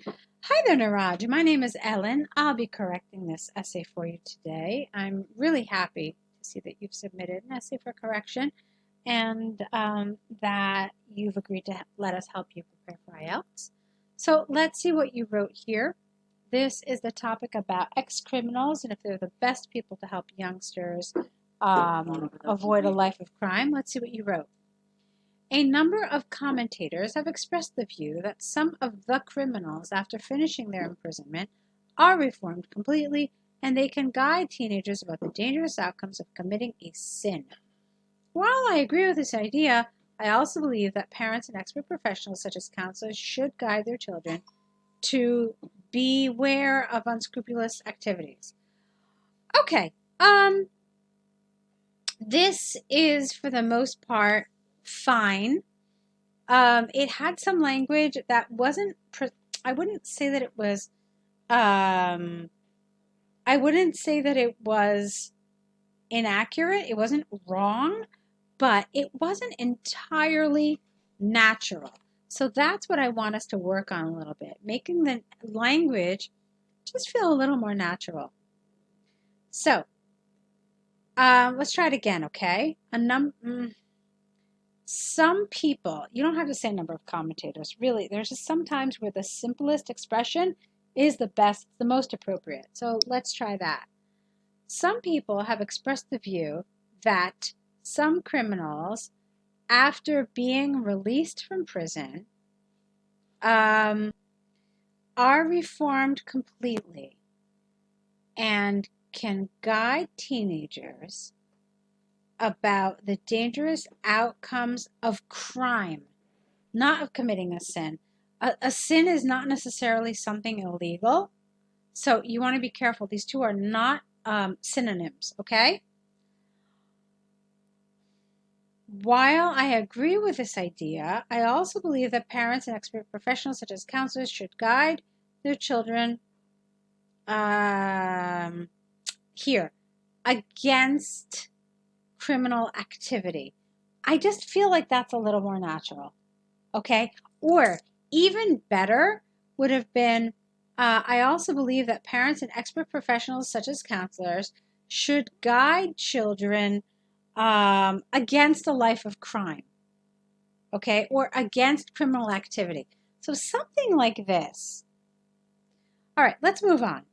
Hi there, Niraj. My name is Ellen. I'll be correcting this essay for you today. I'm really happy to see that you've submitted an essay for correction and that you've agreed to let us help you prepare for IELTS. So let's see what you wrote here. This is the topic about ex-criminals and if they're the best people to help youngsters avoid a life of crime. Let's see what you wrote. A number of commentators have expressed the view that some of the criminals, after finishing their imprisonment, are reformed completely and they can guide teenagers about the dangerous outcomes of committing a sin. While I agree with this idea, I also believe that parents and expert professionals such as counselors should guide their children to beware of unscrupulous activities. Okay, this is for the most part fine. It had some language that wasn't, I wouldn't say that it was, inaccurate. It wasn't wrong, but it wasn't entirely natural. So that's what I want us to work on a little bit, making the language just feel a little more natural. So, let's try it again, okay? Some people, you don't have to say a number of commentators, really, there's just sometimes where the simplest expression is the best, the most appropriate. So let's try that. Some people have expressed the view that some criminals, after being released from prison, are reformed completely and can guide teenagers about the dangerous outcomes of crime, not of committing a sin. A sin is not necessarily something illegal, so you want to be careful. These two are not synonyms, okay? While I agree with this idea, I also believe that parents and expert professionals such as counselors should guide their children here against criminal activity. I just feel like that's a little more natural, okay? Or even better would have been, I also believe that parents and expert professionals such as counselors should guide children against a life of crime, okay? Or against criminal activity. So something like this. All right, let's move on.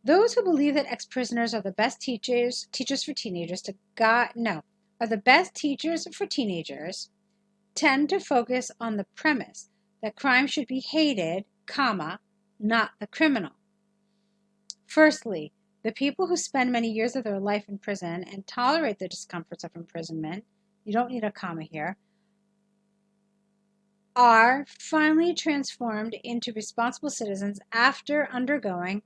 Those who believe that ex-prisoners are the best teachers for teenagers are the best teachers for teenagers tend to focus on the premise that crime should be hated, not the criminal. Firstly, the people who spend many years of their life in prison and tolerate the discomforts of imprisonment, you don't need a comma here, are finally transformed into responsible citizens after undergoing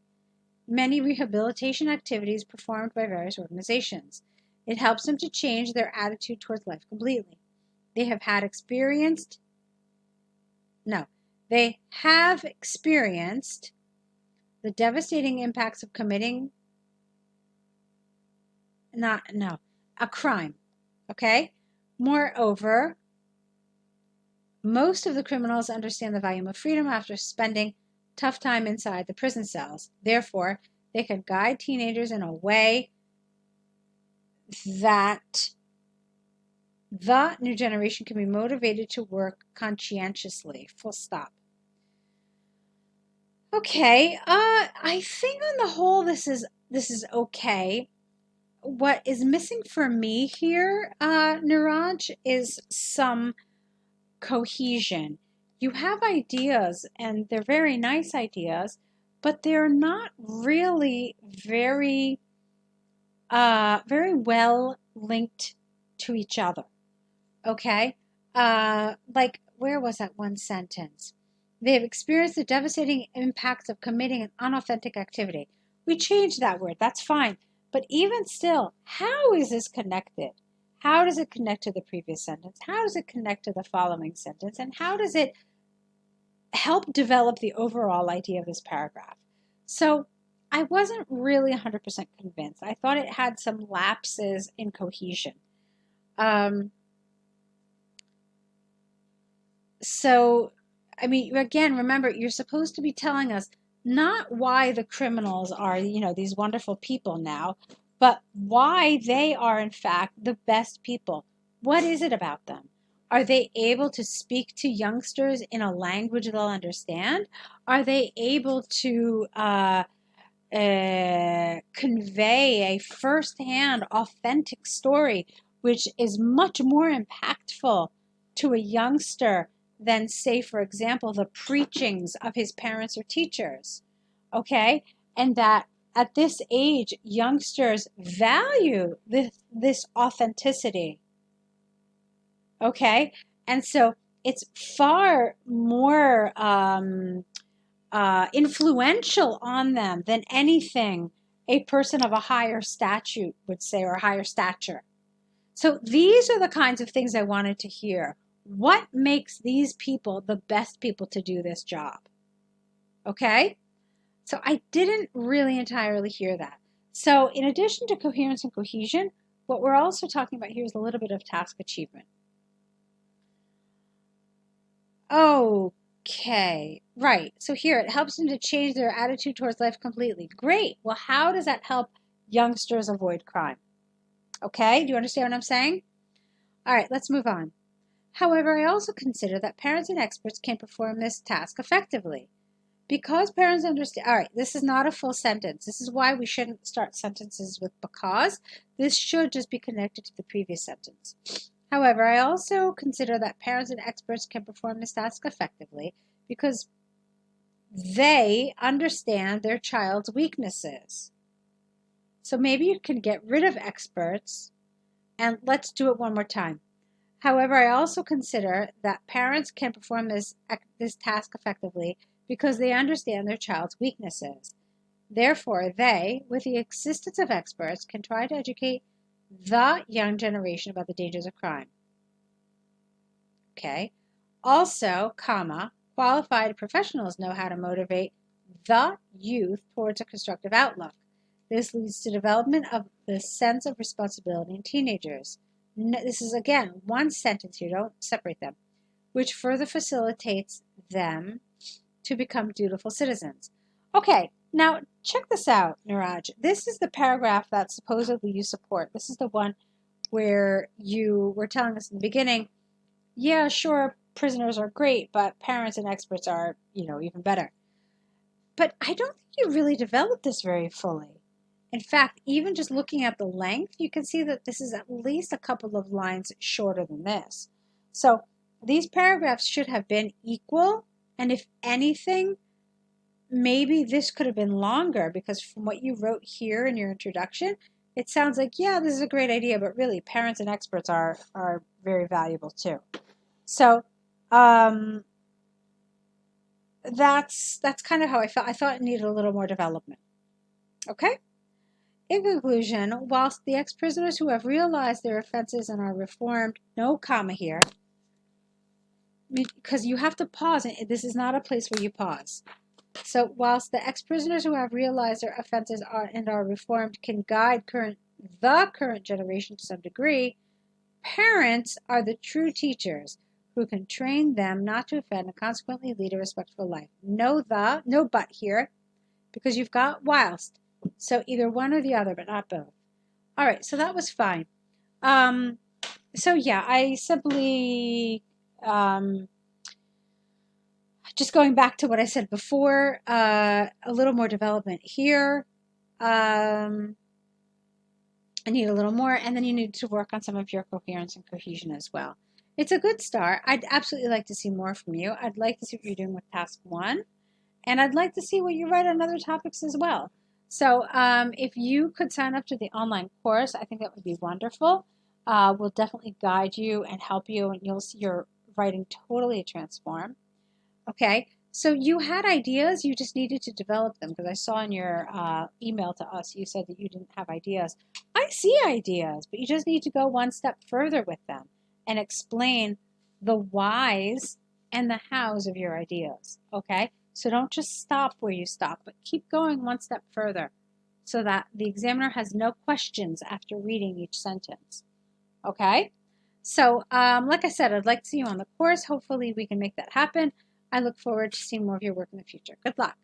many rehabilitation activities performed by various organizations. It helps them to change their attitude towards life completely. They have experienced the devastating impacts of committing a crime, okay? Moreover, most of the criminals understand the value of freedom after spending tough time inside the prison cells. Therefore, they can guide teenagers in a way that the new generation can be motivated to work conscientiously. Full stop. Okay, I think on the whole this is okay. What is missing for me here, Niraj, is some cohesion. You have ideas, and they're very nice ideas, but they're not really very well linked to each other. Okay? Like, where was that one sentence? They have experienced the devastating impacts of committing an unauthentic activity. We changed that word. That's fine. But even still, how is this connected? How does it connect to the previous sentence? How does it connect to the following sentence? And how does it help develop the overall idea of this paragraph? So I wasn't really 100% convinced. I thought it had some lapses in cohesion. So I mean, again, remember, you're supposed to be telling us not why the criminals are, these wonderful people now, but why they are, in fact, the best people. What is it about them? Are they able to speak to youngsters in a language they'll understand? Are they able to convey a firsthand, authentic story, which is much more impactful to a youngster than, say, for example, the preachings of his parents or teachers? Okay? And that at this age, youngsters value this authenticity. Okay? And so it's far more influential on them than anything a person of a higher statute would say, or a higher stature. So these are the kinds of things I wanted to hear. What makes these people the best people to do this job? Okay? So I didn't really entirely hear that. So in addition to coherence and cohesion, what we're also talking about here is a little bit of task achievement. Okay, right. So here it helps them to change their attitude towards life completely. Great. Well, how does that help youngsters avoid crime? Okay, do you understand what I'm saying? All right, let's move on. However, I also consider that parents and experts can perform this task effectively. Because parents understand, all right, this is not a full sentence. This is why we shouldn't start sentences with because. This should just be connected to the previous sentence. However, I also consider that parents and experts can perform this task effectively because they understand their child's weaknesses. So maybe you can get rid of experts, and let's do it one more time. However, I also consider that parents can perform this task effectively because they understand their child's weaknesses. Therefore, they, with the assistance of experts, can try to educate the young generation about the dangers of crime. Okay. Also, qualified professionals know how to motivate the youth towards a constructive outlook. This leads to development of the sense of responsibility in teenagers. This is, again, one sentence here, don't separate them, which further facilitates them to become dutiful citizens. Okay, now check this out, Niraj. This is the paragraph that supposedly you support. This is the one where you were telling us in the beginning, yeah, sure, prisoners are great, but parents and experts are, even better. But I don't think you really developed this very fully. In fact, even just looking at the length, you can see that this is at least a couple of lines shorter than this. So these paragraphs should have been equal, and if anything, maybe this could have been longer, because from what you wrote here in your introduction, it sounds like, yeah, this is a great idea, but really parents and experts are very valuable too. So that's kind of how I felt. I thought it needed a little more development. Okay? In conclusion, whilst the ex-prisoners who have realized their offenses and are reformed, no comma here, because you have to pause. This is not a place where you pause. So whilst the ex-prisoners who have realized their offenses are reformed can guide the current generation to some degree, parents are the true teachers who can train them not to offend and consequently lead a respectful life. No but here, because you've got whilst. So either one or the other, but not both. All right, so that was fine. So yeah, I simply, just going back to what I said before, a little more development here. I need a little more, and then you need to work on some of your coherence and cohesion as well. It's a good start. I'd absolutely like to see more from you. I'd like to see what you're doing with task 1, and I'd like to see what you write on other topics as well. So if you could sign up to the online course, I think that would be wonderful. We'll definitely guide you and help you, and you'll see your writing totally transform. Okay, so you had ideas, you just needed to develop them, because I saw in your email to us, you said that you didn't have ideas. I see ideas, but you just need to go one step further with them and explain the whys and the hows of your ideas, okay? So don't just stop where you stop, but keep going one step further so that the examiner has no questions after reading each sentence, okay? So like I said, I'd like to see you on the course. Hopefully we can make that happen. I look forward to seeing more of your work in the future. Good luck.